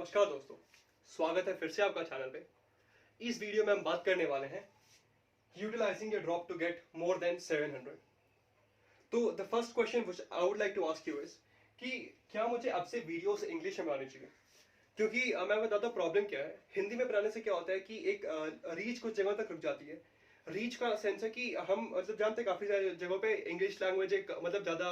नमस्कार दोस्तों, स्वागत है फिर से आपका चैनल पे। इस वीडियो में हम बात करने वाले हैं utilising your drop to get more than 700। तो the first question which I would like to ask you is कि क्या मुझे अब से वीडियोस इंग्लिश में बनानी चाहिए? क्योंकि मैं बताता हूँ प्रॉब्लम क्या है। हिंदी में बनाने से क्या होता है कि एक रीच कुछ जगहों तक रुक जाती है। रीच का सेंस है कि हम मतलब जानते हैं काफी सारी जगहों पे इंग्लिश लैंग्वेज एक मतलब ज्यादा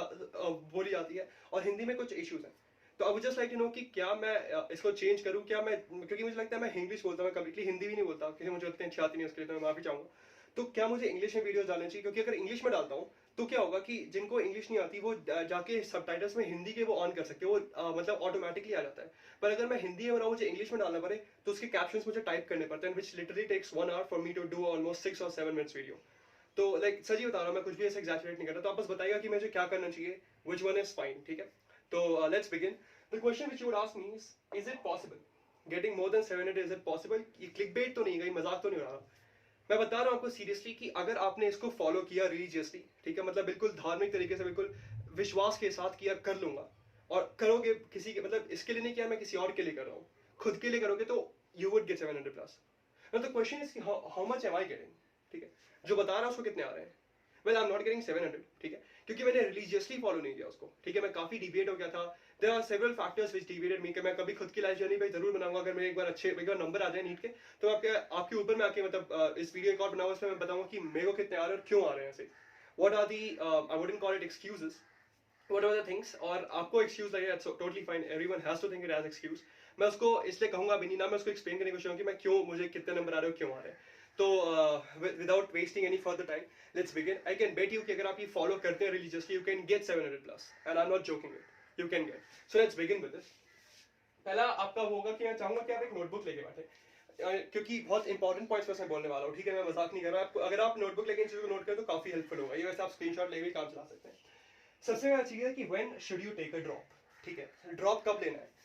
बोली जाती है और हिंदी में कुछ इश्यूज हैं। तो I would just like to know कि क्या मैं इसको चेंज करूं, क्या मैं, क्योंकि मुझे लगता है मैं इंग्लिश बोलता हूँ, कम्प्लीटली हिंदी भी नहीं बोलता क्योंकि मुझे उतनी अच्छी आती नहीं, उसके लिए तो मैं माफी चाहूंगा। तो क्या मुझे इंग्लिश में वीडियोस डालनी चाहिए? क्योंकि अगर इंग्लिश में डालता हूँ तो क्या होगा कि जिनको इंग्लिश नहीं आती वो जाके सबटाइटल्स में हिंदी के वो ऑन कर सकते हैं, वो मतलब ऑटोमेटिकली आ जाता है। पर अगर मैं हिंदी में बनाऊं, मुझे इंग्लिश में डालना पड़े तो उसके कैप्शंस मुझे टाइप करने पड़ते हैं, which literally takes 1 hour for me to do almost 6 और 7 मिनट्स वीडियो। तो लाइक सच ही बता रहा हूँ, मैं कुछ भी ऐसे एग्जैजरेट नहीं कर रहा। तो आप बस बताइएगा कि मुझे क्या करना चाहिए, व्हिच वन इज फाइन, ठीक है? तो let's begin. The question which you would ask me is it possible getting more than 700? Is it possible? ये क्लिकबेट तो नहीं गई, मजाक तो नहीं हो रहा। मैं बता रहा हूं आपको सीरियसली कि अगर आपने इसको फॉलो किया रिलीजियसली, ठीक है, मतलब बिल्कुल धार्मिक तरीके से, बिल्कुल विश्वास के साथ किया, कर लूंगा और करोगे किसी के, मतलब इसके लिए नहीं किया, मैं किसी और के लिए कर रहा हूं, खुद के लिए करोगे तो यू वुड गेट 700 प्लस। तो question is how much am I getting, ठीक है? जो बता रहा हूं उसको कितने आ रहे हैं? Well I am not getting 700, ठीक है, क्योंकि मैंने रिलीजियसली फॉलो नहीं किया उसको, ठीक है। मैं काफी डिबेट हो गया था। There are several factors which debated me कि मैं कभी खुद की लाइफ जर्नी पे जरूर बनाऊंगा। अगर मेरे एक बार नंबर आ जाए नीट के, तो आपके ऊपर में आके मतलब इस वीडियो एक और बनाऊंगा, उसमें मैं बताऊंगा कि मेरे को कितने आ रहे हैं और क्यों आ रहे हैं ऐसे। What are the I wouldn't call it excuses, what are the things. और आपको एक्सक्यूज लगेगा, totally fine, everyone has to think it as excuse. मैं उसको इसलिए कहूंगा भी नहीं ना, मैं उसको एक्सप्लेन करने की कोशिश करूंगा कि मैं क्यों, मुझे कितने नंबर आ रहे हो, क्यों आ रहे हैं। तो without wasting any further time, let's begin. I can bet you कि अगर आप ये फॉलो करते हैं religiously, you can get 700 plus, and I am not joking it, you can get. So let's begin with this. पहला आपका होगा कि मैं चाहूंगा कि आप एक नोटबुक लेके बैठे, क्योंकि बहुत इंपॉर्टेंट पॉइंट्स मैं बोलने वाला हूँ, ठीक है? मैं मजाक नहीं कर रहा। आपको अगर आप नोटबुक लेके इन चीजों को नोट करें तो काफी हेल्पफुल होगा। ये वैसे आप स्क्रीनशॉट लेके काम चला सकते हैं। सबसे पहला चीज है कि when should you take a drop, ठीक है? ड्रॉप कब लेना है?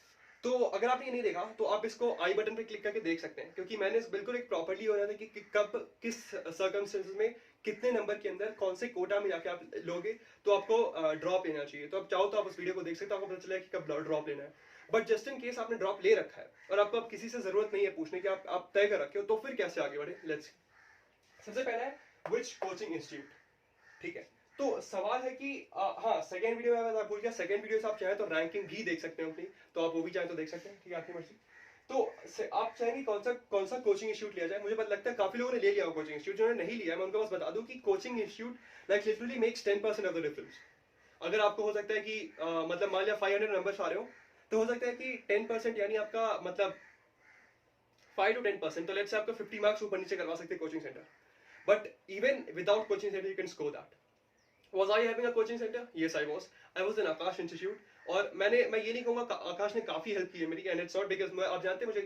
तो अगर आपने ये नहीं देखा तो आप इसको आई बटन पे क्लिक करके देख सकते हैं, क्योंकि मैंने बिल्कुल एक प्रॉपर्ली हो जाता है कि कब किस सर्कमस्टेंसेस में कितने नंबर के अंदर कौन से कोटा में जाके आप लोगे तो आपको ड्रॉप लेना चाहिए। तो आप चाहो तो आप उस वीडियो को देख सकते हो, आपको पता चलेगा कि कब ड्रॉप लेना है। बट जस्ट इन केस आपने ड्रॉप ले रखा है और आपको अब किसी से जरूरत नहीं है पूछने की, आप तय कर रखे हो, तो फिर कैसे आगे बढ़े? लेट्स। सबसे पहला है विच कोचिंग इंस्टीट्यूट, ठीक है? तो सवाल है कि हाँ, सेकंड वीडियो में मैं भूल गया, सेकंड वीडियो से आप चाहें तो रैंकिंग भी देख सकते हैं अपनी, तो आप वो भी चाहें तो देख सकते हैं, ठीक है, आपकी मर्जी। तो आप चाहेंगे कौन सा कोचिंग इंस्टीट्यूट लिया जाए? मुझे पता लगता है काफी लोगों ने ले लिया कोचिंग इंस्टीट्यूट। जिन्होंने नहीं लिया, मैं उनको बस बता दूं कि coaching institute like literally makes 10% of the difference. अगर आपको हो सकता है कि मतलब मान लिया 500 नंबर आ रहे हो, तो हो सकता है कि 10% यानी आपका मतलब 5 to 10%, तो लेट्स से आपको 50 मार्क्स ऊपर नीचे करवा सकते हैं coaching centre. But even without coaching centre you can score that. Was I having a coaching center? Yes, I was. I was in Akash Institute. और मैं ये नहीं कहूंगा आकाश ने काफी हेल्प की है मेरी, एंड इट्स नॉट बिकॉज मैं, आप जानते हैं मुझे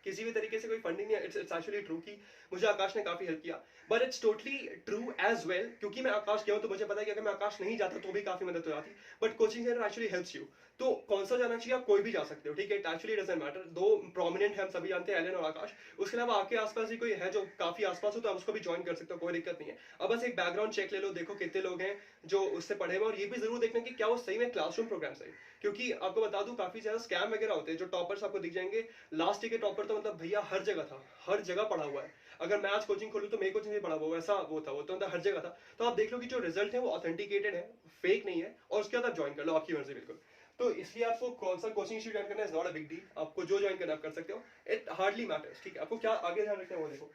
किसी भी तरीके से कोई फंडिंग नहीं है। इट्स एक्चुअली ट्रू कि मुझे आकाश ने काफी हेल्प किया, but it's totally true as well, क्योंकि मैं आकाश गया हूं तो मुझे पता है कि अगर मैं आकाश नहीं जाता तो भी काफी मदद हो जाती। But coaching centre actually helps you. तो कौन सा जाना चाहिए? आप कोई भी जा सकते हो, ठीक है? It actually doesn't matter. दो प्रोमिनेंट है, हम सभी जानते हैं, एलन और आकाश। उसके अलावा आपके आसपास ही कोई है जो काफी आसपास हो तो आप उसको भी ज्वाइन कर सकते हो, कोई दिक्कत नहीं है। अब बस एक बैकग्राउंड चेक ले लो, देखो कितने लोग हैं जो उससे पढ़े हुए, और ये भी जरूर देखना कि क्या वो सही में क्लासरूम प्रोग्राम सही। क्योंकि आपको बता दूं काफी ज्यादा स्कैम वगैरह होते हैं। जो टॉपर्स आपको दिख जाएंगे, लास्ट ईयर के टॉपर तो मतलब भैया हर जगह था, हर जगह पढ़ा हुआ है। अगर मैं आज कोचिंग खोलूं तो मेरी कोचिंग से पढ़ा हुआ, ऐसा वो था, वो तो मतलब हर जगह था। तो आप देख लो कि जो रिजल्ट है वो ऑथेंटिकेटेड है, फेक नहीं है, और उसके बाद आप ज्वाइन कर लो, आपकी मर्जी बिल्कुल। तो इसलिए आपको कौन सा कोचिंग इंस्टीट्यूट ज्वाइन करना is not a big deal. आपको जो ज्वाइन करना आप कर सकते हो, इट हार्डली मैटर्स, ठीक है? आपको क्या आगे ध्यान रखना है वो देखो।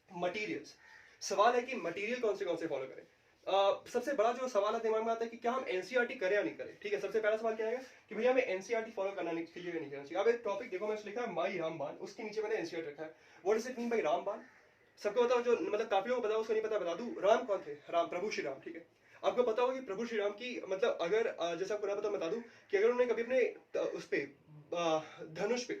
मटीरियल्स, सवाल है कि मटीरियल कौन से फॉलो करें। सबसे बड़ा जो सवाल है दिमाग में आता है कि क्या हम एनसीईआरटी करें या नहीं करें, ठीक है? सबसे पहला सवाल क्या है कि भैया हमें एनसीईआरटी फॉलो करना नहीं चाहिए या नहीं करना चाहिए। अब एक टॉपिक देखो, मैंने लिखा है माई रामबान, उसके नीचे मैंने एनसीईआरटी रखा है। What does it mean by रामबान? सबको बताओ, जो मतलब काफी लोगों को पता, उसको नहीं पता, बता दूं। राम कौन थे? राम, प्रभु श्री राम, ठीक है? आपको पता होगा कि प्रभु श्री राम की मतलब अगर जैसा आपको ना पता, बता दूं कि अगर उन्होंने कभी अपने उस पे धनुष पे,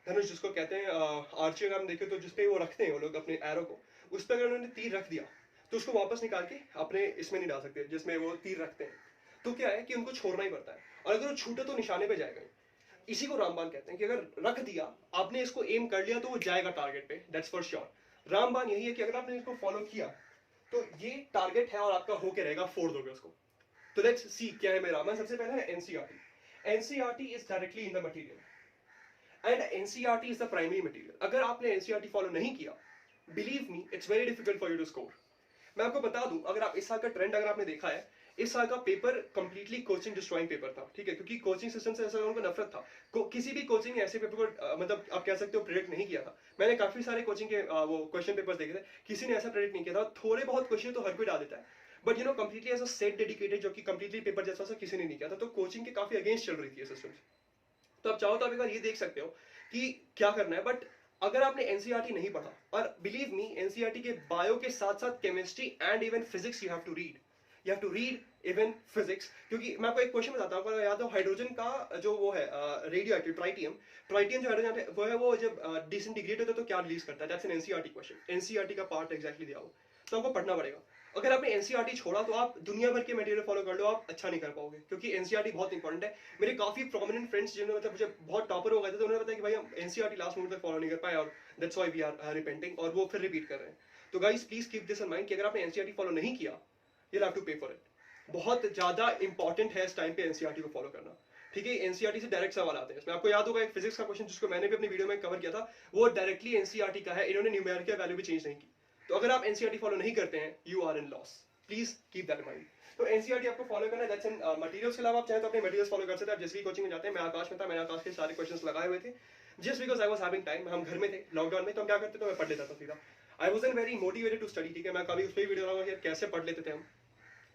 धनुष जिसको कहते हैं आर्चर, अगर हम देखें तो जिसपे वो रखते हैं वो लोग अपने एरो को, उस पर अगर उन्होंने तीर रख दिया तो उसको वापस निकाल के अपने इसमें नहीं डाल सकते जिसमें वो तीर रखते हैं। तो क्या है कि उनको छोड़ना ही पड़ता है, और अगर वो छूटे तो निशाने पे जाएगा। इसी को रामबाण कहते हैं कि अगर रख दिया आपने, इसको एम कर लिया, तो वो जाएगा टारगेट पे, दैट्स फॉर श्योर। रामबाण यही है कि अगर आपने इसको फॉलो किया तो ये टारगेट है और आपका होके रहेगा, फोड़ दोगे उसको। तो लेट्स सी क्या है मेरा रामबाण। सबसे पहले है NCERT. NCERT is directly in the material. And NCERT is the primary material. अगर आपने एनसीईआरटी फॉलो नहीं किया, believe me it's very difficult for you to score. मैं आपको बता दूं, अगर आप इस साल का ट्रेंड अगर आपने देखा है, इस साल का paper completely coaching destroying paper था. ठीक है, क्योंकि कोचिंग सिस्टम से ऐसा उनको नफरत था. किसी भी कोचिंग ने ऐसे पेपर को मतलब आप कह सकते हो प्रेडिक्ट नहीं किया था. मैंने काफी सारे कोचिंग के वो क्वेश्चन पेपर्स देखे थे, किसी ने ऐसा प्रेडिक्ट नहीं किया था. थोड़े बहुत क्वेश्चन तो हर कोई डाल देता है, but you know completely as a set dedicated जो कि कंप्लीटली पेपर जैसा सा किसी ने नहीं किया था. तो कोचिंग के काफी अगेंस्ट चल रही थी सिस्टम. तो आप चाहो तो आप एक बार ये देख सकते हो कि क्या करना है. बट अगर आपने एनसीईआरटी नहीं पढ़ा, और बिलीव मी एनसीईआरटी के बायो के साथ साथ chemistry and even physics you have to read. You have to read even physics. क्योंकि मैं आपको एक क्वेश्चन बताता हूँ, याद हो हाइड्रोजन का जो वो है रेडियो एक्टिव ट्राइटियम. ट्राइटियम जो हाइड्रोजन है वो है, वो जब डिसइंटीग्रेट होता है तो क्या रिलीज करता है. That's an NCERT question. NCERT का पार्ट एग्जैक्टली दिया हो, तो आपको पढ़ना पड़ेगा. अगर आपने एनसीईआरटी छोड़ा तो आप दुनिया भर के मटेरियल फॉलो कर लो, आप अच्छा नहीं कर पाओगे, क्योंकि एनसीईआरटी बहुत इंपॉर्टेंट है. मेरे काफी प्रोमिनेंट फ्रेंड्स जिन्होंने मतलब मुझे बहुत टॉपर हो गए थे, तो उन्होंने बताया कि भाई हम एनसीईआरटी लास्ट मोमेंट तक फॉलो नहीं कर पाए, और that's why we are repenting, और वो फिर रिपीट कर रहे हैं. तो guys please keep this in mind कि अगर आपने एनसीईआरटी फॉलो नहीं किया, you will have to pay for it. बहुत ज्यादा इंपॉर्टेंट है इस टाइम पे एनसीईआरटी को फॉलो करना. ठीक है, एनसीईआरटी से डायरेक्ट सवाल आते हैं. इसमें आपको याद होगा एक फिजिक्स का क्वेश्चन जिसको मैंने भी अपनी वीडियो में कवर किया था, वो डायरेक्टली एनसीईआरटी का है. इन्होंने न्यूमेरिकल वैल्यू भी चेंज नहीं की. तो अगर आप एनसीईआरटी फॉलो नहीं करते हैं, you are in loss. Please keep that in mind. तो एनसीईआरटी आपको फॉलो करना है. दैट्स इन मटेरियल्स के अलावा आप चाहे तो अपने मटेरियल्स फॉलो कर सकते हैं. आप जिस भी कोचिंग में जाते हैं, मैं आकाश में था, मैंने आकाश के सारे क्वेश्चंस लगाए हुए थे. Just because I was having time, हम घर में थे लॉकडाउन में, तो हम क्या करते थे, मैं पढ़ लेता था सीधा. I wasn't very motivated to study. ठीक है, मैं कभी उस पर वीडियो लगाऊंगा कि कैसे पढ़ लेते थे हम.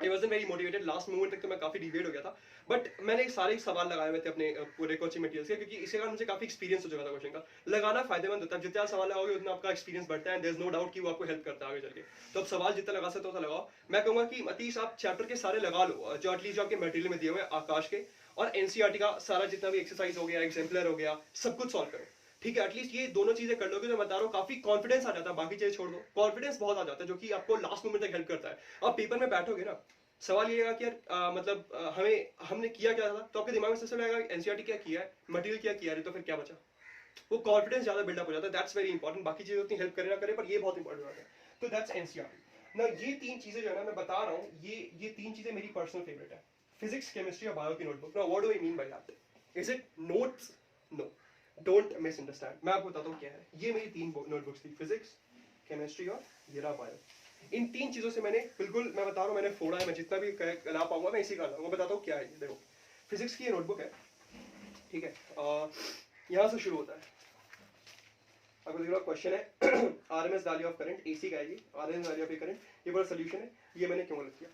आई wasn't very motivated. Last moment तक तो मैं काफी डिवेट हो गया था, बट मैंने सारे सवाल लगाए हुए थे अपने पूरे कोचिंग मटेरियल्स के, क्योंकि इसके कारण मुझे काफी एक्सपीरियंस हो चुका था क्वेश्चन का. लगाना फायदेमंद होता है. जितना सवाल लगाओगे उतना आपका एक्सपीरियंस बढ़ता है. देयर इज नो डाउट कि वो आपको हेल्प करता है आगे चल के. तो आप सवाल जितना लगा सकते हो उतना लगाओ. मैं कहूंगा कि अतीश आप चैप्टर के सारे लगा लो जो एटलीस्ट जो आपके मटेरियल में दिए हुए आकाश के, और एनसीईआरटी का सारा जितना भी एक्सरसाइज हो गया, एग्जाम्पलर हो गया, सब कुछ सॉल्व करो. ठीक है, एटलीस्ट ये दोनों चीजें कर लोगे तो मैं बता रहा हूँ काफी कॉन्फिडेंस आ जाता है. बाकी चीजें छोड़ दो, कॉन्फिडेंस बहुत आ जाता है, जो कि आपको लास्ट मोमेंट तक हेल्प करता है. आप पेपर में बैठोगे ना, सवाल ये कि यार मतलब हमने किया क्या था, तो आपके दिमाग में सबसे पहले आएगा एनसीईआरटी क्या किया है, मटेरियल क्या किया है, तो फिर क्या बचा. वो कॉन्फिडेंस ज्यादा बिल्डअप हो जाता है. That's very important. बाकी चीजें उतनी हेल्प करे ना करे, पर ये बहुत इंपॉर्टेंट बात है. तो दैट्स एनसीईआरटी ना. ये तीन चीजें जो है ना मैं बता रहा हूँ, ये तीन चीजें मेरी पर्सनल फेवरेट है. फिजिक्स, केमिस्ट्री और बायो की notebook. Now what do I mean by that? Is it notes? No, don't misunderstand. मैं आपको बताता हूँ क्या है. ये मेरी तीन नोटबुक्स थी, फिजिक्स, केमिस्ट्री और ये रहा बायो. इन तीन चीजों से मैंने बिल्कुल, मैं बता रहा हूँ, मैंने फोड़ा है. मैं जितना भी ला पाऊंगा मैं इसी का लाऊंगा. बताता हूँ क्या है. देखो, फिजिक्स की ये नोटबुक है. ठीक है, यहाँ से शुरू होता है. आपको देख लो क्वेश्चन है RMS value of current, AC का है ये, आरएमएस वैल्यू ऑफ करंट. ये बड़ा सोल्यूशन है. ये मैंने क्यों गलत किया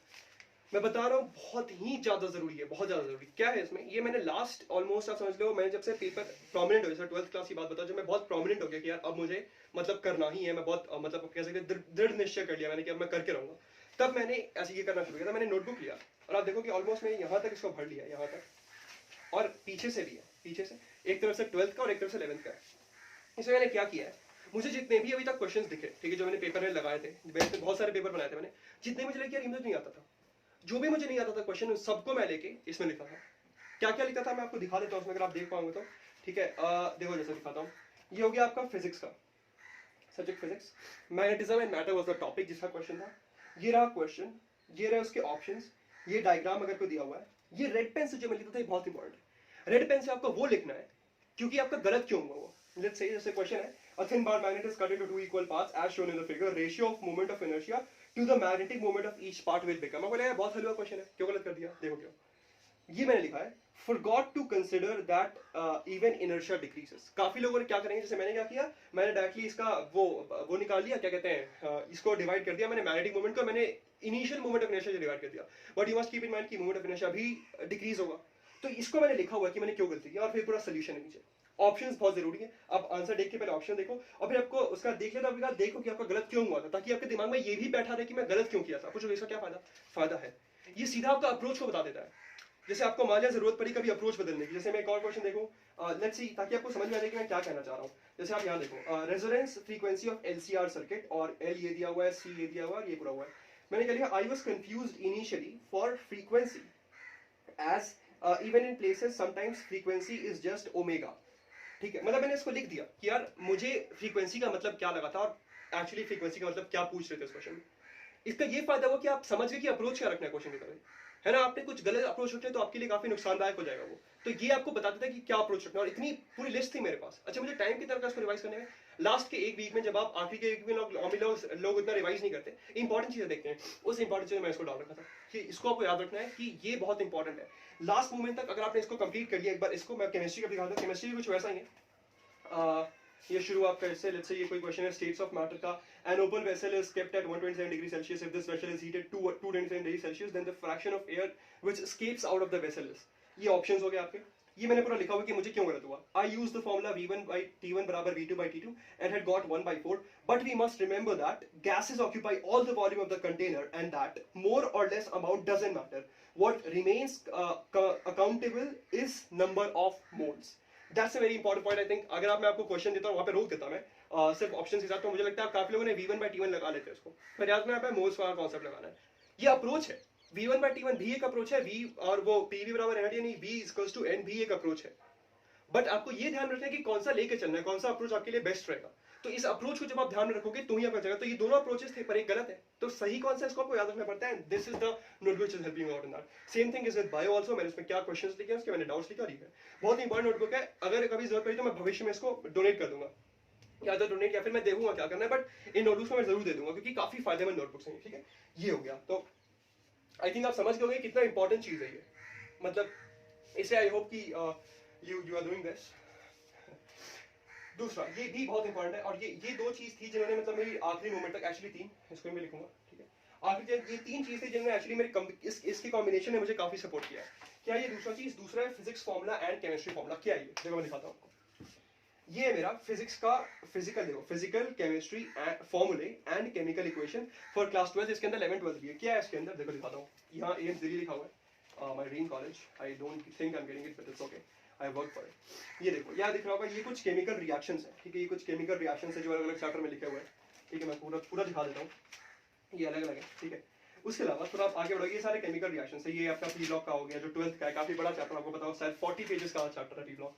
मैं बता रहा हूँ, बहुत ही ज्यादा जरूरी है, बहुत ज्यादा जरूरी. क्या है इसमें, ये मैंने लास्ट ऑलमोस्ट आप समझ लो, मैंने जब से पेपर प्रोमिनेंट हो गया, 12th क्लास की बात बताओ, जब मैं बहुत प्रोमिनेंट हो गया कि यार अब मुझे मतलब करना ही है, मैं बहुत मतलब कह सकते दृढ़ निश्चय कर लिया मैंने कि अब मैं करके रहूंगा, तब मैंने ऐसे ये करना शुरू किया था. मैंने नोटबुक लिया और आप देखो कि ऑलमोस्ट मैंने यहाँ तक इसको भर लिया, यहाँ तक, और पीछे से भी है, पीछे से एक तरफ से 12th का और एक तरफ से 11th का है. इसमें मैंने क्या किया है, मुझे जितने भी अभी तक क्वेश्चंस दिखे, ठीक है, जो मैंने पेपर में लगाए थे, बहुत सारे पेपर बनाए थे मैंने, जितने मुझे लगे यार मुझे नहीं आता था, जो भी मुझे नहीं आता था क्वेश्चन, सबको मैं लेके इसमें लिखा था. क्या क्या लिखा था मैं आपको दिखा देता हूँ इसमें, अगर आप देख पाओगे तो. ठीक है, देखो जैसे दिखाता हूँ. ये हो गया आपका फिजिक्स का subject, physics. Magnetism and matter was the topic जिसका क्वेश्चन था. ये रहा क्वेश्चन, ये रहे उसके ऑप्शंस, ये डायग्राम अगर कोई दिया हुआ है. ये रेड पेन से जो मैं लिखता था, ये बहुत इंपॉर्टेंट है. रेड पेन से आपको वो लिखना है क्योंकि आपका गलत क्यों हुआ वो. लेट्स से जैसे क्वेश्चन है, a thin bar magnet is cut into two equal parts as shown in the figure. Ratio of moment of inertia to the magnetic moment of each part will become. मैं बोला यार बहुत हलवा question है, क्यों गलत कर दिया. देखो क्यों. ये मैंने लिखा है, forgot to consider that even inertia decreases. काफी लोगों ने क्या करेंगे, जैसे मैंने क्या किया, मैंने डायरेक्टली इसका वो निकाल लिया, क्या कहते हैं, इसको डिवाइड कर दिया मैंने, मैग्नेटिक मोमेंट को मैंने इनिशियल मोमेंट ऑफ इनर्शिया से डिवाइड कर दिया. But you must keep in mind कि मोमेंट ऑफ इनर्शिया भी डिक्रीज होगा. तो इसको मैंने लिखा हुआ कि मैंने क्यों गलती की, और फिर पूरा सोल्यूशन है नीचे. ऑप्शंस बहुत जरूरी है. आप आंसर देख के पहले ऑप्शन देखो, और फिर आपको उसका देख लेना, तो देखो कि आपका गलत क्यों हुआ था, ताकि आपके दिमाग में ये भी बैठा रहे कि मैं गलत क्यों किया था. कुछ इसका क्या फायदा है. ये सीधा आपका अप्रोच को बता देता है. जैसे आपको मान लिया जरूरत पड़ी कभी अप्रोच बदलने की. जैसे मैं एक और क्वेश्चन देखूं, लेट्स सी, ताकि आपको समझ में आ जाए कि मैं क्या कहना चाह रहा हूं. जैसे आप यहाँ देखो, resonance frequency of LCR circuit, और एल ये दिया हुआ है, सी ये दिया हुआ है, ये पूरा हुआ है. मैंने क्या लिखा, I was confused initially for frequency as even in places sometimes frequency is just omega. ठीक है, मतलब मैंने इसको लिख दिया कि यार मुझे फ्रीक्वेंसी का मतलब क्या लगा था, और एक्चुअली फ्रीक्वेंसी का मतलब क्या पूछ रहे थे इस क्वेश्चन में. इसका ये फायदा हुआ कि आप समझ गए कि अप्रोच क्या रखना है क्वेश्चन की तरह. है ना, आपने कुछ गलत अप्रोच रखे तो आपके लिए काफी नुकसानदायक हो जाएगा वो। तो ये आपको बताता था कि क्या अप्रोच रखना, और इतनी पूरी लिस्ट थी मेरे पास। अच्छा, मुझे टाइम कितना लगा इसको रिवाइज करने में? लास्ट के एक वीक में, जब आप आखिरी के एक वीक में लोग इतना रिवाइज नहीं करते, इंपॉर्टेंट चीजें देखते हैं, उस इंपॉर्टेंट चीजें मैं इसको डाल रखा था कि इसको आपको याद रखना है कि ये बहुत इंपॉर्टेंट है। लास्ट मोमेंट तक अगर आपने इसको कंप्लीट कर लिया, एक बार इसको मैं केमिस्ट्री का दिखाता हूँ। केमिस्ट्री कुछ वैसा ही है। ये शुरू आप कैसे, लेट्स से ये कोई क्वेश्चन है स्टेट्स ऑफ मैटर का। An open vessel is kept at 127 degree Celsius. If this vessel is heated to 227 degree Celsius, then the fraction of air which escapes out of the vessel is. ये options हो गए आपके। ये मैंने पूरा लिखा हुआ कि मुझे क्यों गलत हुआ। आई यूज द फॉर्मूला v1/t1 बराबर v2/t2 and had got 1/4, but we must remember that gases occupy all the volume of the container and that more or less amount doesn't matter. What remains accountable is number of moles. That's a very important point, I think. अगर आप, मैं आपको question देता हूँ वहाँ पे रोक देता मैं सिर्फ ऑप्शन के साथ, तो मुझे लगता है आप काफी लोगों ने v1/t1 लगा लेते हैं उसको, पर याद में यहाँ पे मोल्स वाला कॉन्सेप्ट लगाना है। ये अप्रोच है, v1/t1 भी एक अप्रोच है, v और वो pv बराबर एनडी नहीं, v इक्वल्स टू n भी एक अप्रोच है। बट आपको ये ध्यान रखना है कि कौन सा लेके चलना है, कौन सा अप्रोच आपके लिए बेस्ट रहेगा। तो इस अप्रोच को जब आप ध्यान में रखोगे तो ही आपका चलेगा। तो ये दोनों अप्रोचेस थे, पर एक गलत है, तो सही कौन सा, इसको आपको याद रखना पड़ता है। This is the notebook which is helping out in that. Same thing is with bio also. मैंने इसमें क्या क्वेश्चंस लिखे हैं, उसके मैंने डाउट्स लिखे, और ये बहुत इंपॉर्टेंट नोटबुक है। अगर कभी जरूरत पड़ी तो मैं भविष्य में इसको डोनेट कर दूंगा, या तो डोनेट या फिर मैं देखूंगा क्या करना है, बट इन नोटबुक्स को मैं जरूर दे दूंगा क्योंकि काफी फायदेमंद नोटबुक्स हैं। ठीक है, ये हो गया। तो आई थिंक आप समझ गए कितना इंपॉर्टेंट चीज है ये। मतलब इसे आई होप कि यू आर डूइंग दिस। दूसरा ये भी बहुत इंपॉर्टेंट है, और ये दो चीज थी जिन्होंने मतलब मेरी आखिरी मोमेंट तक, एक्चुअली तीन, इसको मैं लिखूंगा। ठीक है, आखिरी ये तीन चीज थी जिन्होंने एक्चुअली मेरी इसकी कॉम्बिनेशन ने मुझे काफी सपोर्ट किया है। क्या ये दूसरा चीज? दूसरा है physics formula and chemistry formula. क्या है ये? देखो मैं दिखाता हूँ। ये है मेरा फिजिक्स का फिजिकल, देखो फिजिकल केमिस्ट्री फॉर्मूले and chemical equation for class 12। इसके अंदर 11 12 भी है। क्या है इसके अंदर? देखो दिखाता हूँ। यहाँ एम्स दिल्ली लिखा हुआ है, my dream college. I don't think I am getting it, but it's okay, I work for it. ये देखो, यहाँ दिख रहा होगा, ये कुछ केमिकल रिएक्शंस है। ठीक है, ये कुछ केमिकल रिएक्शंस है जो अलग अलग चैप्टर में लिखे हुए हैं। ठीक है, मैं पूरा दिखा देता हूँ, ये अलग अलग है। ठीक है, उसके अलावा थोड़ा आप आगे बढ़ोगे, ये सारे केमिकल रिएक्शंस है। ये आपका पी ब्लॉक का हो गया, जो 12th का है, काफी बड़ा चैप्टर, आपको बताओ शायद 40 पेजेस का चैप्टर है पी ब्लॉक।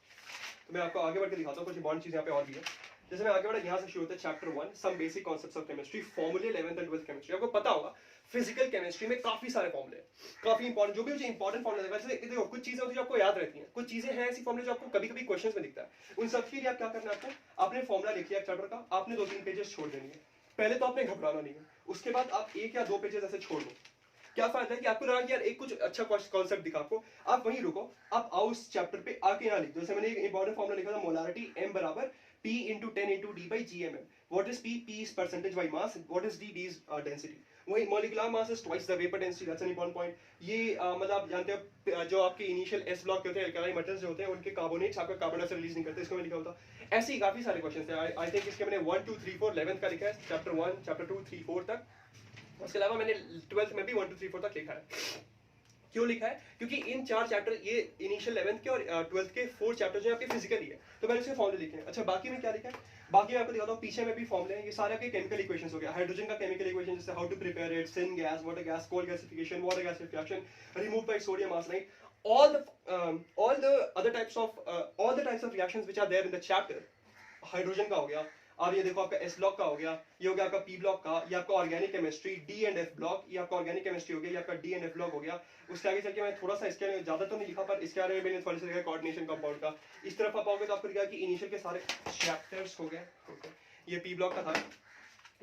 तो मैं आपको आगे बढ़ के दिखाता हूँ, कुछ इंपॉर्टेंट चीजें यहाँ पे और भी है। जैसे मैं आगे बढ़ा, यहाँ से शुरू होता है chapter 1, some basic concepts of chemistry, फॉर्मूले 11th एंड 12th केमिस्ट्री। आपको पता होगा फिजिकल केमिस्ट्री में काफी सारे फॉर्मूले, काफी इंपॉर्टेंट, जो भी मुझे इंपॉर्टेंट फॉर्मूले वैसे देखो, कुछ चीजें होती है जो आपको याद रहती हैं, कुछ चीजें हैं ऐसी फॉर्मूले जो आपको कभी कभी क्वेश्चंस में दिखता है। उन सब के लिए आप क्या करना है, आपने फॉर्मूला लिख लिया चैप्टर का, आपने 2-3 पेजेस छोड़ देनी है। पहले तो आपने घबराना नहीं है, उसके बाद आप 1 या 2 पेजेस ऐसे छोड़ दो। क्या फायदा है कि आपको लगा कि यार एक कुछ अच्छा कॉन्सेप्ट दिखा आपको, आप वहीं रुको, आप आओ उस चैप्टर पे आके यहाँ लिख दो। जैसे मैंने एक इंपॉर्टेंट फॉर्मूला लिखा था, मोलारिटी m बराबर p into 10 into d by gmm. What is p? P is percentage by mass. What is d? D is density. वही molecular mass is twice the vapor density. That's an important point. ये मतलब आप जानते हो जो आपके initial S block के होते हैं, अल्काइल मेटल्स जो होते हैं, उनके कार्बोनेट्स आपका कार्बन डाइऑक्साइड रिलीज नहीं करते, इसको मैं लिखा होता। ऐसे ही काफी सारे क्वेश्चंस हैं। आई थिंक इसके मैंने 1 2 3 4 11 का लिखा है, चैप्टर 1 चैप्टर 2 3 4 तक। उसके अलावा मैंने 12th में भी 1 2 3 4 तक लिखा है। क्यों लिखा है? क्योंकि इन 4 चैप्टर, ये इनिशियल 11th के और 12th के 4 चैप्टर जो आपके फिजिकल ही है, तो मैंने इसके फॉर्मूले लिखे हैं। अच्छा, बाकी में क्या लिखा है? बाकी मैं आपको दिखाता हूँ, पीछे में भी फॉर्मूले हैं। ये सारे आपके केमिकल इक्वेशंस हो गया, हाइड्रोजन का केमिकल इक्वेशन, जैसे how to prepare it, syn gas, water gas, coal gasification, water gas reaction, remove by sodium arsenide, all the other types of reactions which are there in the chapter। Hydrogen का हो गया, अब ये देखो आपका S block का हो गया, ये हो गया आपका पी ब्लॉक का, ये आपका organic chemistry D and F block, ये आपका ऑर्गेनिक केमिस्ट्री हो गया, ये आपका डी एंड एफ ब्लॉक हो गया। उसके आगे चल के मैं थोड़ा सा इसके ज्यादा तो नहीं लिखा, पर इसके बारे में मैंने थोड़ा सा लिखा कोऑर्डिनेशन कंपाउंड का। इस तरफ आप आओगे तो आपको दिखा कि इनिशियल के सारे चैप्टर्स हो गए। ये पी ब्लॉक का था,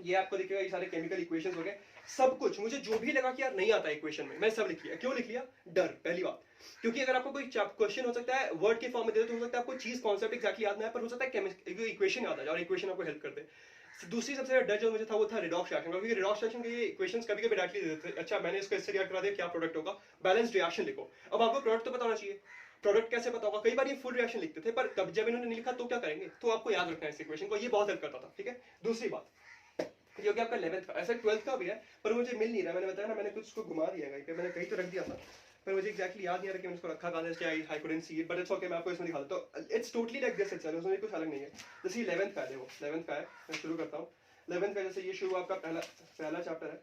ये आपको दिखेगा, ये सारे केमिकल इक्वेशंस हो गए। सब कुछ मुझे जो भी लगा कि यार नहीं आता इक्वेशन में, मैं सब लिख लिया। क्यों लिख लिया? डर, पहली बात, क्योंकि अगर आपको कोई क्वेश्चन हो सकता है वर्ड के फॉर्म में दे तो हो सकता है आपको चीज कॉन्सेप्ट एक्जैक्टली याद ना है, पर हो सकता है इक्वेशन याद आ जाए और इक्वेशन आपको हेल्प कर दे। दूसरी सबसे डर जो मुझे था वो था रिडॉक्स रिएक्शन का, क्योंकि रिडॉक्स रिएक्शन के ये इक्वेशंस कभी कभी डायरेक्टली दे देते हैं। अच्छा, मैंने इसको इससे रिएक्ट करा दिया, क्या प्रोडक्ट होगा? बैलेंस्ड रिएक्शन लिखो। अब आपको प्रोडक्ट तो पता होना चाहिए, प्रोडक्ट कैसे पता होगा? कई बार ये फुल रिएक्शन लिखते थे, पर कब जब इन्होंने नहीं लिखा तो क्या करेंगे? तो आपको याद रखना है इस इक्वेशन को, ये बहुत हेल्प करता था। ठीक है, दूसरी बात ये हो गया आपका 11th का, ऐसा 12th का भी है, पर मुझे मिल नहीं रहा। मैंने बताया ना, मैंने कुछ उसको घुमा दिया कहीं पे, मैंने कहीं तो रख दिया था, पर मुझे एक्जैक्टली याद नहीं आ रहा कि मैंने इसको रखा कहां है। I couldn't see it, but it's okay, मैं आपको इसमें दिखा देता हूं। तो it's totally like this itself, उसमें कुछ अलग नहीं है। जैसे ये 11th का है, देखो 11th का है, मैं शुरू करता हूं 11th का। जैसे ये शुरू आपका पहला चैप्टर है,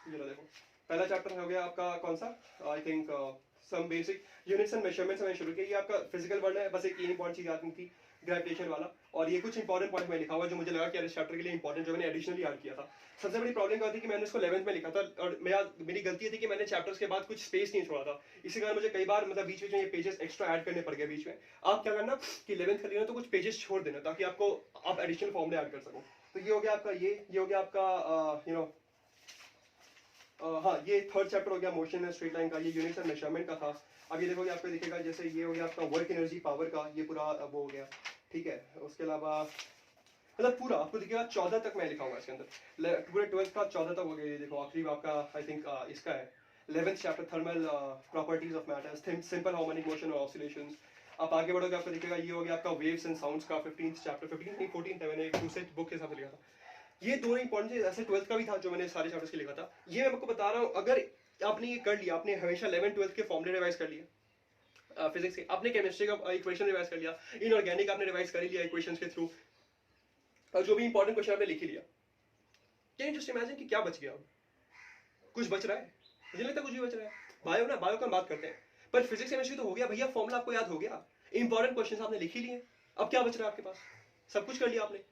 ये लो देखो, पहला चैप्टर हो गया आपका कौन सा? I think some basic units and measurements मैंने शुरू किया। ये आपका फिजिकल वर्ल्ड है, बस एक इंपॉर्टेंट चीज याद थी, ग्रेविटेशन वाला। और ये कुछ इंपॉर्टेंट पॉइंट मैं लिखा हुआ जो मुझे लगा कि इस चैप्टर के लिए इंपॉर्टेंट, जो मैंने एडिशनली ऐड किया था। सबसे बड़ी प्रॉब्लम क्या थी कि मैंने इसको 11th में लिखा था और मेरी गलती थी कि मैंने चैप्टर्स के बाद कुछ स्पेस नहीं छोड़ा था। इसी कारण मुझे कई बार मतलब बीच में ये पेजेस एक्स्ट्रा ऐड करने पड़ गए बीच में। आप क्या करना कि 11th कर लेना तो कुछ पेजेस छोड़ देना ताकि आपको आप एडिशनल फॉर्मूले ऐड कर सको। तो ये हो गया आपका, ये हो गया आपका यू नो हाँ, ये थर्ड चैप्टर हो गया मोशन एंड स्ट्रेट लाइन का, ये यूनिट्स एंड मेजरमेंट का था। अब ये देखोगे आपको दिखेगा जैसे ये हो गया आपका वर्क एनर्जी पावर का, ये पूरा वो हो गया, ठीक है। उसके अलावा मतलब पूरा आपको दिखेगा 14 तक मैं लिखा हुआ इसके अंदर, पूरे 12th का 14 तक हो गया। ये देखो आखिरी आपका आई थिंक इसका है 11th chapter, thermal properties of matter, simple harmonic motion और ऑसिलेशंस। आप आगे बढ़ोगे आपको दिखेगा ये हो गया आपका वेव्स एंड साउंड्स का 15th चैप्टर, 15 नहीं 14th है, मैंने एक दूसरे बुक के हिसाब से लिखा था। ये दोनों इंपॉर्टेंट चीज, ऐसे 12th का भी था जो मैंने सारे चैप्टर्स के लिखा था। ये मैं आपको बता रहा हूँ, अगर आपने ये कर लिया, आपने हमेशा 11th 12th के फॉर्मूले रिवाइज कर लिए, फिजिक्स के आपने केमिस्ट्री का इक्वेशन रिवाइज कर लिया, इनऑर्गेनिक आपने रिवाइज कर ही लिया इक्वेशंस के थ्रू, और जो भी इंपॉर्टेंट क्वेश्चन आपने लिख ही लिया। कैन जस्ट इमेजिन कि क्या बच गया? अब कुछ बच रहा है? मुझे लगता है कुछ भी बच रहा है। बायो ना, बायो का हम बात करते हैं, पर फिजिक्स केमिस्ट्री तो हो गया भैया, फॉर्मूला आपको याद हो गया, इंपॉर्टेंट क्वेश्चन आपने लिख ही लिए, अब क्या बच रहा है आपके पास? सब कुछ कर लिया आपने।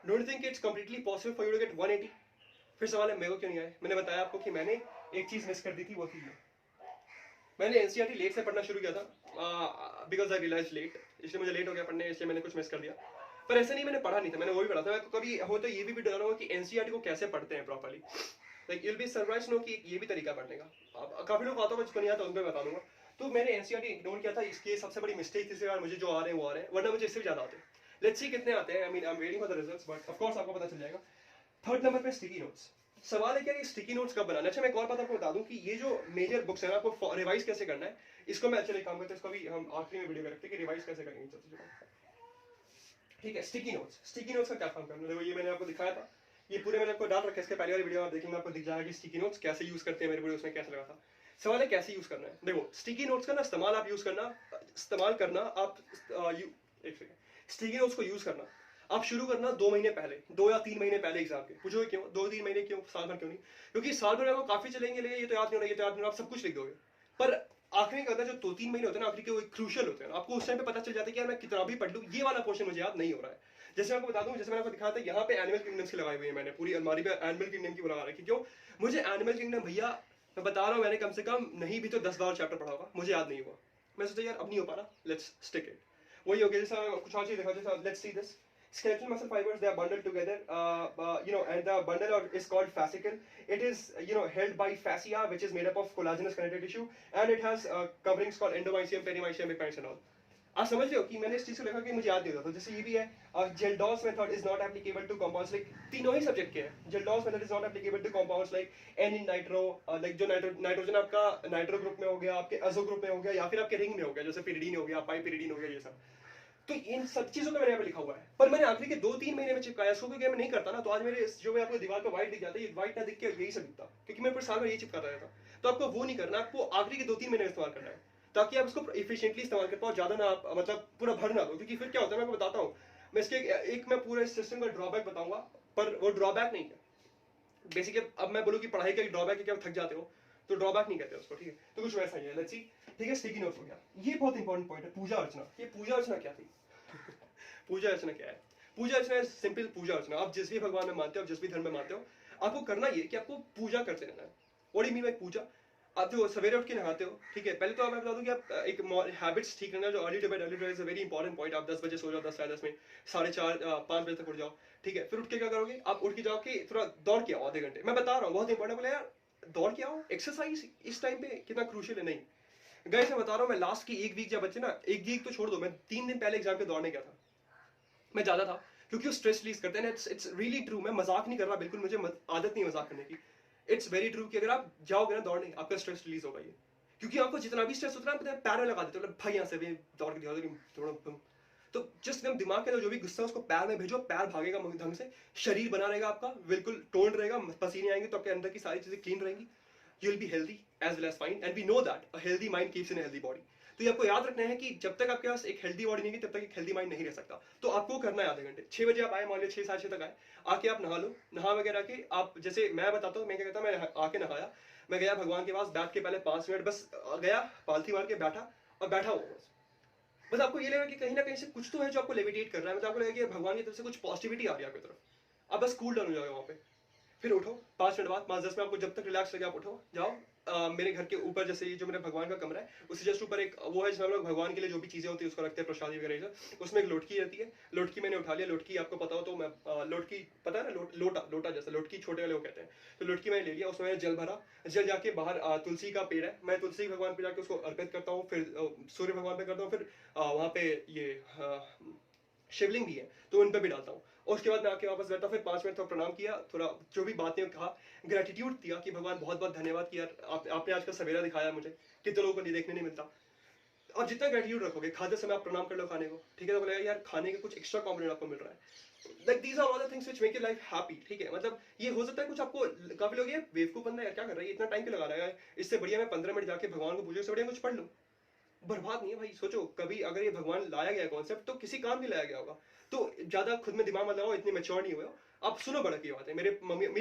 Don't think it's completely possible for you to get 180? फिर सवाल है मेरे को क्यों नहीं आए? मैंने बताया आपको कि मैंने एक चीज मिस कर दी थी, वो थी मैंने एनसीईआरटी लेट से पढ़ना शुरू किया था, बिकॉज आई रियलाइज लेट, इसलिए मुझे लेट हो गया पढ़ने, इसलिए मैंने कुछ मिस कर दिया। पर ऐसे नहीं मैंने पढ़ा नहीं था, मैंने वो भी पढ़ा था। कभी हो तो ये भी डरा होगा कि एनसीईआरटी को कैसे पढ़ते हैं properly, like you'll be surprised know कि ये भी तरीका पढ़ने का। काफी लोग आता है जिसको नहीं आता उनको बता दूंगा। तो मैंने एनसीईआरटी इग्नोर किया था, इसकी सबसे बड़ी मिस्टेक थी। यार मुझे जो आ रहे हैं वो आ रहे हैं, वरना मुझे इससे भी ज्यादा आते हैं। लेट्स सी कितने आते हैं, I mean I am waiting for the results, but of course आपको पता चल जाएगा। थर्ड नंबर पे स्टिकी नोट्स। सवाल है क्या ये स्टिकी नोट्स कब बनाना है? अच्छा मैं एक और बात आपको बता दूं कि ये जो मेजर बुक्स है ना, आपको रिवाइज कैसे करना है, इसको मैं चलिए काम करते हैं, इसको भी हम आखिरी में वीडियो में रखते हैं कि रिवाइज कैसे करेंगे सब चीजों को। ठीक है, स्टिकी नोट्स। स्टिकी नोट्स का क्या काम करना है, देखो ये मैंने आपको दिखाया था, ये पूरे मैंने आपको डाल रखा है। इसके पहले वाली वीडियो में आप देखेंगे, आपको दिख जाएगा कि स्टिकी नोट्स कैसे यूज करते हैं, मेरे वीडियो उसमें कैसे लगा था। सवाल है कैसे यूज करना है। देखो स्टिकी नोट्स का ना इस्तेमाल आप यूज करना, आप एक सेकंड, स्टिकी नोट्स को यूज करना आप शुरू करना 2 महीने पहले, 2 या 3 महीने पहले एग्जाम के। पूछोगे क्यों 2-3 महीने, क्यों साल भर क्यों नहीं? क्योंकि साल भर में आपको काफी चलेंगे, लेकिन ये तो याद नहीं होना, ये तो याद नहीं होना, आप सब कुछ लिख दोगे। पर आखिरी में कहता है जो 2-3 महीने होते हैं ना आखिरी के, वो क्रूशियल होते हैं। आपको उस टाइम पे पता चल जाता है कि यार मैं कितना भी पढ़ लूं, ये वाला पोर्शन मुझे याद नहीं हो रहा है। जैसे मैं आपको बता दूं, जैसे मैंने आपको दिखाया था, यहाँ पे एनिमल किंगडम्स की लगाई हुई है, मैंने पूरी अलमारी पे एनिमल किंगडम की लगा रखी। क्यों? मुझे एनिमल किंगडम भैया मैं बता रहा हूँ, मैंने कम से कम नहीं भी तो 10-12 चैप्टर पढ़ा होगा, मुझे याद नहीं हुआ। मैं सोचा यार अब नहीं हो पा रहा, लेट्स स्टिक इट। वही हो गया। जैसा कुछ और चीज देखा, जैसा let's see this skeletal muscle fibers, they are bundled together, and the bundle is called fascicle. It is held by fascia, which is made up of collagenous connective tissue, and it has coverings called endomysium, perimysium, epipendium and all. आप समझ रहे हो कि मैंने इस चीज को लिखा कि मुझे याद नहीं होता। तो जैसे ये भी है, Kjeldahl's method is not applicable to compounds, like तीनों ही सब्जेक्ट के हैं। Kjeldahl's method is not applicable to compounds like N in nitro, like जो नाइट्रोजन आपका नाइट्रो ग्रुप में हो गया, आपके अजो ग्रुप में हो गया, या फिर आपके रिंग में हो गया, जैसे पिरिडीन हो गया, पाइपिरिडीन हो गया, ये सब। तो इन सब चीजों का मैंने यहाँ पे लिखा हुआ है, पर मैंने आखिरी के 2-3 महीने में चिपकाया इसको, क्योंकि मैं नहीं करता ना, तो आज मेरे जो मैं आपको दीवार पे व्हाइट दिख जाता है, ये व्हाइट ना दिख के यही सब दिखता, क्योंकि मैं पूरे साल में यही चिपका रहा था। तो आपको वो नहीं करना, आपको आखिरी के 2-3 महीने में इस्तेमाल करना है, ताकि आप इसको इफिशिएंटली इस्तेमाल कर पाओ, ज्यादा ना आप मतलब पूरा भर ना दो। क्योंकि फिर क्या होता है मैं आपको बताता हूँ, मैं इसके एक मैं पूरे सिस्टम का ड्रॉबैक बताऊंगा, पर वो ड्रॉबैक नहीं है बेसिकली। अब मैं बोलूँ कि पढ़ाई का ड्रॉबैक है कि आप थक जाते हो, तो ड्रॉबैक नहीं कहते उसको, ठीक है। तो कुछ वैसा ही है, लेट्स सी। ठीक है, स्टिकी नोट्स हो गया। ये बहुत इंपॉर्टेंट पॉइंट है, पूजा अर्चना। ये पूजा अर्चना क्या थी? पूजा अर्चना क्या है? पूजा अर्चना है सिंपल पूजा अर्चना। आप जिस भी भगवान में मानते हो, जिस भी धर्म में मानते हो, आपको करना ये कि आपको पूजा करते रहना है। What do you mean by puja? आप जो सवेरे उठ के नहाते हो, ठीक है, पहले तो मैं बता दूं कि आप एक हैबिट्स ठीक करना, जो early to bed is a very important point. आप 10 बजे सो जाओ, 10 में 4:30 5 बजे तक उठ जाओ, ठीक है। फिर उठ के क्या करोगे? आप उठ के जाओ कि थोड़ा दौड़ के आओ, आधे घंटे। मैं बता रहा हूँ बहुत इंपॉर्टेंट, बोले यार दौड़ के आओ, एक्सरसाइज इस टाइम पे कितना क्रूशियल है। नहीं गाइस, मैं बता रहा हूँ, मैं लास्ट की 1 वीक जब बच्चे ना, 1 वीक तो छोड़ दो, मैं 3 दिन पहले एग्जाम के दौड़ने गया था। मैं ज्यादा था क्योंकि वो स्ट्रेस रिलीज करते हैं। इट्स रियली ट्रू, मैं मजाक नहीं कर रहा बिल्कुल, मुझे आदत नहीं मजाक करने की। इट्स वेरी ट्रू कि अगर आप जाओगे ना दौड़ने, आपका स्ट्रेस रिलीज होगा ये। क्योंकि आपको जितना भी स्ट्रेस होता है ना, पैर में लगा देते हो, भाई यहाँ से भी दौड़ के दिखाओ, तो जस्ट एकदम दिमाग के अंदर जो भी गुस्सा है उसको पैर में भेजो, पैर भागेगा ढंग से, शरीर बना रहेगा आपका, बिल्कुल टोन रहेगा, पसीने आएंगे तो आपके अंदर की सारी चीजें क्लीन रहेंगी, you will be healthy as well as fine, and we know that a healthy mind keeps in a healthy body. तो ये आपको याद रखना है कि जब तक आपके पास एक हेल्दी बॉडी नहीं है तब तक एक हेल्दी माइंड नहीं रह सकता। तो आपको करना है आधे घंटे, 6 बजे आप आए, मान लीजिए 6 साढ़े 6 तक आए, आके आप नहा लो, नहा वगैरह के आप, जैसे मैं बताता हूँ मैं क्या करता, मैं आके नहाया, मैं गया भगवान के पास, बैठ के पहले 5 मिनट बस गया, पालथी मार के बैठा और बैठा हुआ बस आपको ये लगेगा कि कहीं ना कहीं से कुछ तो है जो आपको लेविटेट कर रहा है, मतलब आपको लगेगा कि भगवान की तरफ से कुछ पॉजिटिविटी आ रही है आपकी तरफ, आप बस कूल डाउन हो जाओगे वहाँ पे। फिर उठो 5 मिनट बाद, 5-10 में आपको जब तक रिलैक्स लगे आप उठो, जाओ। मेरे घर के ऊपर, जैसे ये जो मेरे भगवान का कमरा है, उससे जस्ट ऊपर एक वो है जिसमें हम लोग भगवान के लिए जो भी चीजें होती है उसको रखते हैं, प्रसादी वगैरह, उसमें एक लोटकी रहती है। लोटकी मैंने उठा लिया, लोटकी आपको पता हो तो मैं लोटकी पता है ना, लोटा लोटा जैसा, लोटकी छोटे वाले वो कहते हैं, तो लोटकी मैंने ले लिया, उसमें मैंने जल भरा, जल जाके बाहर तुलसी का पेड़ है, मैं तुलसी भगवान पे जाके उसको अर्पित करता हूँ, फिर सूर्य भगवान पे करता हूँ, फिर वहाँ पे ये शिवलिंग भी है तो उन पर भी डालता हूँ। और उसके बाद मैं आके वापस बैठा, फिर 5 मिनट थोड़ा प्रणाम किया, थोड़ा जो भी बातें कहा, ग्रेटिट्यूड दिया कि भगवान बहुत बहुत धन्यवाद कि यार आपने आज का सवेरा दिखाया मुझे, कितने लोगों को नहीं देखने नहीं मिलता। और जितना ग्रेटिट्यूड रखोगे, खाते समय आप प्रणाम कर लो खाने को, ठीक है, तो लगेगा यार खाने के कुछ एक्स्ट्रा कॉम्प्लीमेंट आपको मिल रहा है। Like these are all the things which make your life happy, ठीक है, मतलब ये हो सकता है कुछ आपको, काफी लोग ये बेवकूफ बंदा यार क्या कर रहा है, इतना टाइम क्यों लगा रहा है, इससे बढ़िया मैं 15 मिनट जाके भगवान को पूजो, इससे बढ़िया कुछ पढ़ लूँ। बर्बाद नहीं है भाई, सोचो कभी अगर ये भगवान लाया गया कॉन्सेप्ट तो किसी काम के लाया गया होगा। तो ज्यादा खुद में दिमाग मत लगाओ, इतने मैच्योर नहीं हुए हो आप, सुनो बड़ा की बात है। मेरी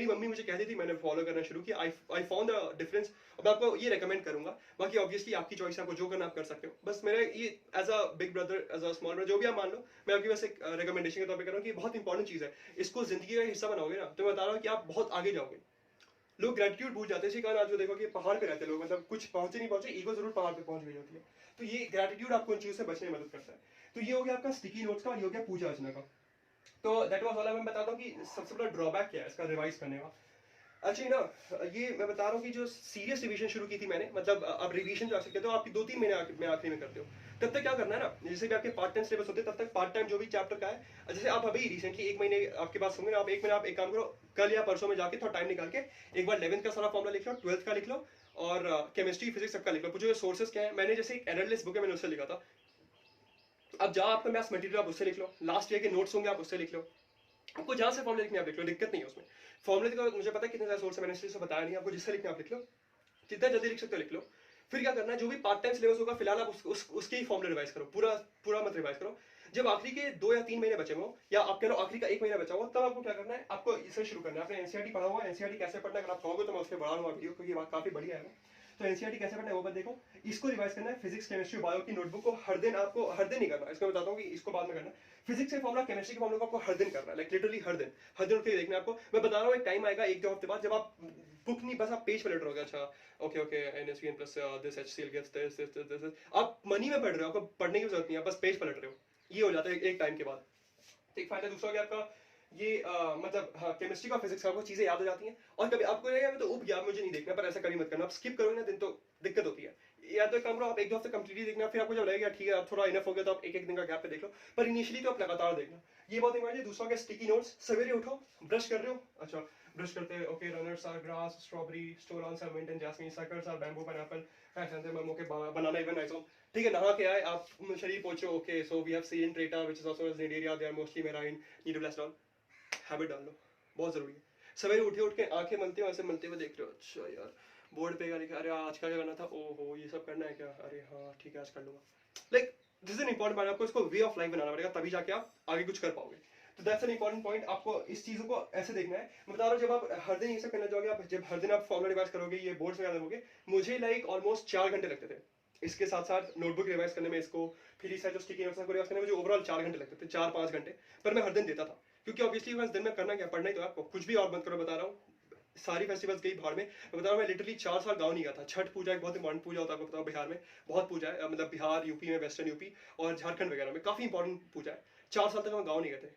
मम्मी मुझे कहती थी, मैंने फॉलो करना शुरू किया, आई फाउंड द डिफरेंस। और मैं आपको ये रेकमेंड करूंगा, बाकी ऑब्वियसली आपकी चॉइस है, आपको जो करना आप कर सकते हो। बस मेरा ये as a big brother, as a small brother, जो भी आप मान लो, मैं आपकी वैसे रिकमेंडेशन के तौर पर कर रहा हूँ कि बहुत इंपॉर्टेंट चीज है, इसको जिंदगी का हिस्सा बनाओगे ना, तो मैं बता रहा हूँ कि आप बहुत आगे जाओगे। लोग ग्रेटिट्यूड भूल जाते हैं, इसी कारण आज जो देखो कि पहाड़ पे रहते हैं लोग, मतलब कुछ पहुंचे नहीं पहुंचे, ईगो जरूर पहाड़ पे पहुंच गई होती है। तो ये ग्रेटिट्यूड आपको इन चीजों से बचने में मदद करता है। तो ये हो गया आपका स्टिकी नोट्स का, ये हो गया पूजा अर्चना का। तो दैट वाज ऑल। मैं बताता हूँ कि सबसे बड़ा ड्रॉबैक क्या है इसका रिवाइज करने का। अच्छा ना, ये मैं बता रहा हूँ कि जो सीरियस रिवीजन शुरू की थी मैंने, मतलब अब रिवीजन जो आ सकते हो आप 2-3 महीने में आखिरी में करते हो, तब तक क्या करना है ना, जैसे भी आपके पार्ट टाइम सिलेबस होते हैं तब तक पार्ट टाइम जो भी चैप्टर का है, जैसे आप अभी रिसेंटली 1 महीने आपके पास होंगे ना, आप 1 महीने आप एक काम करो, कल या परसों में जाके थोड़ा टाइम निकाल के एक बार 11th का सारा फॉर्मुला लिख लो, 12th का लिख लो, और केमिस्ट्री फिजिक्स सबका लिख लो, पूछो सोर्सेस क्या है। मैंने जैसे एक एररलेस बुक है, मैंने उससे लिखा था। अब जहाँ आपका मैथ्स मटेरियल आप उससे लिख लो, लास्ट ईयर के नोट्स होंगे आप उससे लिख लो, आपको जहां से फॉर्मुला लिखने आप लिख लो, दिक्कत नहीं है उसमें। फॉर्मुले का मुझे पता है कितने सारे सोर्स है, मैंने इसलिए बताया नहीं, आपको जिससे लिखना आप लिख लो, जितना जल्दी लिख सकते हो लिख लो। फिर क्या करना है, जो भी पार्ट टाइम सिलेबस होगा फिलहाल आप उसके ही फॉर्मुले रिवाइज करो, पूरा पूरा मत रिवाइज करो। जब आखिरी के 2 या 3 महीने बचे हो, या आप कह लो आखिरी का 1 महीना बचा हो, तब आपको क्या करना है, आपको इसे शुरू करना है। आपने एनसीईआरटी पढ़ा हुआ है, एनसीईआरटी कैसे पढ़ना है अगर आप कहोगे तो मैं उसके बढ़ा दूंगा वीडियो, क्योंकि बात काफी बढ़िया है। तो एनसीईआरटी कैसे पढ़ना है वो बात देखो, इसको रिवाइज करना है। फिजिक्स केमिस्ट्री बायो की नोटबुक को हर दिन, आपको हर दिन नहीं करना, इसको बताता हूँ कि इसको बाद में करना। फिजिक्स के फॉर्मुला, केमिस्ट्री के फॉर्मुला को आपको हर दिन करना है, लाइक लिटरली हर दिन उठ के देखना है आपको। मैं बता रहा हूँ एक टाइम आएगा 1-2 हफ्ते बाद, जब आप बुक नहीं, बस आप पेज पे लट रहोगे, अच्छा okay okay NaCN plus this HCl gives this, आप मनी में पढ़ रहे हो, आपको पढ़ने की जरूरत नहीं है, बस पेज पे लट रहे हो। ये हो जाता है एक टाइम के बाद। एक फायदा दूसरा हो गया आपका ये मतलब हाँ, केमिस्ट्री का फिजिक्स का आपको चीजें याद हो जाती हैं। और कभी आपको लगेगा मैं तो उब गया, मुझे नहीं देखना, पर ऐसा कभी मत करना, आप स्किप करोगे ना दिन तो दिक्कत होती है। या तो काम करो आप 1-2 हफ्ते कंप्लीटली देखना, फिर आपको जब लगेगा ठीक है अब थोड़ा इनफ हो गया तो आप एक दिन का गैप पे देख लो, पर इनिशियली तो आप लगातार देखना। ये बहुत इंपॉर्टेंट है। दूसरा क्या, स्टिकी नोट्स, सवेरे उठो, ब्रश कर रहे हो, अच्छा ब्रश करते हैं, okay runners are grass, strawberry, stolons are mint and jasmine, suckers are bamboo, pineapple, banana even nice. ठीक है, नहा के आए आप, शरीर पोछो, okay so we have seen ट्रेटा which is also Cnidaria, they are mostly marine, cnidoblasts. Habit डाल लो, बहुत जरूरी है। सवेरे उठ के आंखें मलते हो, ऐसे मलते हुए देख रहे हो, अच्छा यार बोर्ड पे लिखा, अरे आज का क्या करना था, ओहो ये सब करना है क्या, अरे हाँ ठीक है आज कर लूंगा। Like this is an important point, आपको इसको वे ऑफ लाइफ बनाना पड़ेगा, तभी जाके आप आगे कुछ कर पाओगे। तो दैट्स एन इंपॉर्टेंट पॉइंट, आपको इस चीजों को ऐसे देखना है। मैं बता रहा हूँ जब आप हर दिन ये सब करना चाहोगे, आप जब हर दिन आप फॉर्मुला रिवाइज करोगे, ये बोर्ड से याद रखोगे, मुझे लाइक ऑलमोस्ट 4 घंटे लगते थे इसके साथ साथ नोटबुक रिवाइज करने में, इसको फिर इस जो स्टिकी नोट्स को रिवाइज करने में मुझे ओवरऑल 4 घंटे लगते थे, 4-5 घंटे, पर मैं हर दिन देता था। क्योंकि ऑब्वियसली बस दिन में करना क्या, पढ़ना ही तो है आपको, कुछ भी और बंद करो। बता रहा हूँ सारी फेस्टिवल्स गई भाड़ में, मैं बता रहा हूँ मैं लिटरली 4 साल गाँव नहीं गया था। छठ पूजा एक बहुत इंपॉर्टेंट पूजा होता है, आपको बताओ बिहार में बहुत पूजा है, मतलब बिहार यूपी में, वेस्टर्न यूपी और झारखंड वगैरह में काफी इंपॉर्टेंट पूजा है। 4 साल तक हम गाँव नहीं गए थे,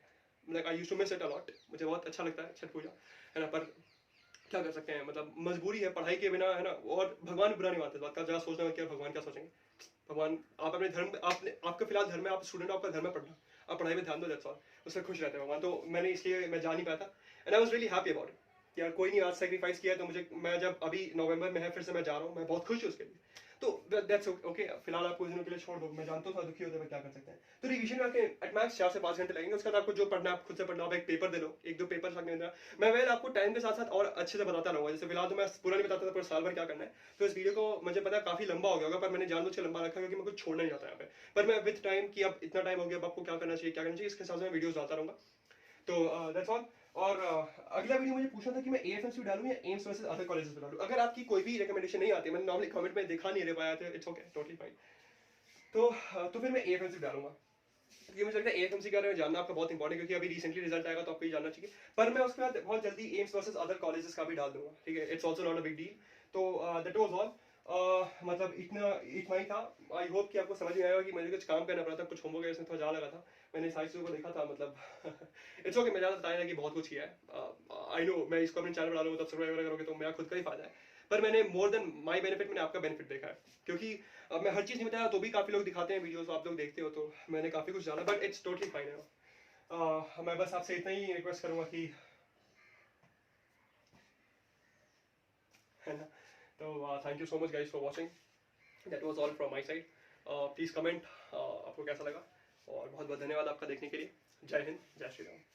मतलब I used to miss it a lot, मुझे बहुत अच्छा लगता है छठ पूजा, है ना, पर क्या कर सकते हैं, मतलब मजबूरी है, पढ़ाई के बिना, है ना। और भगवान बुरा नहीं मानते, इस बात का जरा सोचना क्या भगवान क्या सोचेंगे। भगवान, आप अपने धर्म, आपने आपका फिलहाल धर्म है, आप स्टूडेंट, आपका धर्म है पढ़ना, आप पढ़ाई में ध्यान दो, दैट्स ऑल, उससे खुश रहते हैं भगवान। तो मैंने इसलिए मैं जा नहीं पाया था, and I was really happy about it, यार कोई नहीं आज सेक्रीफाइस किया, तो मुझे, मैं जब अभी नवंबर में है फिर से मैं जा रहा हूँ, मैं बहुत खुश हूँ उसके लिए। तो दैट्स ओके, फिलहाल आप कुछ दिनों के लिए छोड़ दो, मैं जानता हूँ दुखी होते हैं, क्या कर सकते हैं। तो रिवीजन में आपके एट मैक्स 4 से 5 घंटे लगेंगे। उसके बाद आपको जो पढ़ना है आप खुद से पढ़ना, आप एक पेपर दे लो, 1-2 पेपर के अंदर मैं वेल आपको टाइम के साथ साथ और अच्छे से बताता रहूंगा। जैसे फिलहाल तो मैं पूरा नहीं बताता था पूरा साल भर क्या करना है, तो इस वीडियो को मुझे पता है काफी लंबा हो गया होगा, पर मैंने जानबूझ के लंबा रखा क्योंकि मैं कुछ छोड़ना नहीं चाहता यहाँ पे। पर मैं विद टाइम कि अब इतना टाइम हो गया, अब आपको क्या करना चाहिए क्या करना चाहिए, इसके हिसाब से मैं वीडियोस डालता रहूंगा। तो दैट्स ऑल। और अगला वीडियो मुझे पूछना था कि मैं एएफएमसी डालूं या एम्स वर्सेस अदर कॉलेजेस पे डालूं। अगर आपकी कोई भी रिकमेंडेशन नहीं आती, मैंने नॉर्मली कमेंट में दिखा नहीं रह पाया था, इट्स ओके, टोटली फाइन। तो फिर मैं एएफएमसी डालूंगा, क्योंकि मुझे लगता है एएफएमसी के बारे में जानना आपका बहुत इंपॉर्टेंट, क्योंकि अभी रिसेंटली रिजल्ट आएगा तो आपको ये जानना चाहिए। पर मैं उसके बाद बहुत जल्दी एम्स वर्सेस अदर कॉलेजेस का भी डाल दूंगा, ठीक है, it's also not a big deal. तो दैट वाज ऑल। मतलब इतना ही था। आई होप कि आपको समझ में आएगा कि मुझे कुछ काम करना पड़ा था, कुछ होमवर्क इसमें थोड़ा ज़्यादा लगा था, मैंने सारी चीज़ों को देखा था, मतलब इट्स ओके, मैं ज़्यादा बताया कि बहुत कुछ किया है। आई नो मैं इसको अपने चैनल पर डालूंगा तब सब्सक्राइब करोगे तो मेरा खुद का ही फायदा है, पर मैंने मोर देन माई बेनिफिट मैंने आपका बेनिफिट देखा है। क्योंकि अब मैं हर चीज़ नहीं बताया तो भी काफ़ी लोग दिखाते हैं वीडियोस, आप लोग देखते हो, तो मैंने काफ़ी कुछ जाना, बट इट्स टोटली फाइन है। मैं बस आपसे इतना ही रिक्वेस्ट करूंगा कि, है ना। तो thank you so much guys for watching, that was all from my side. Please comment आपको कैसा लगा, और बहुत बहुत धन्यवाद आपका देखने के लिए। जय हिंद, जय श्री राम।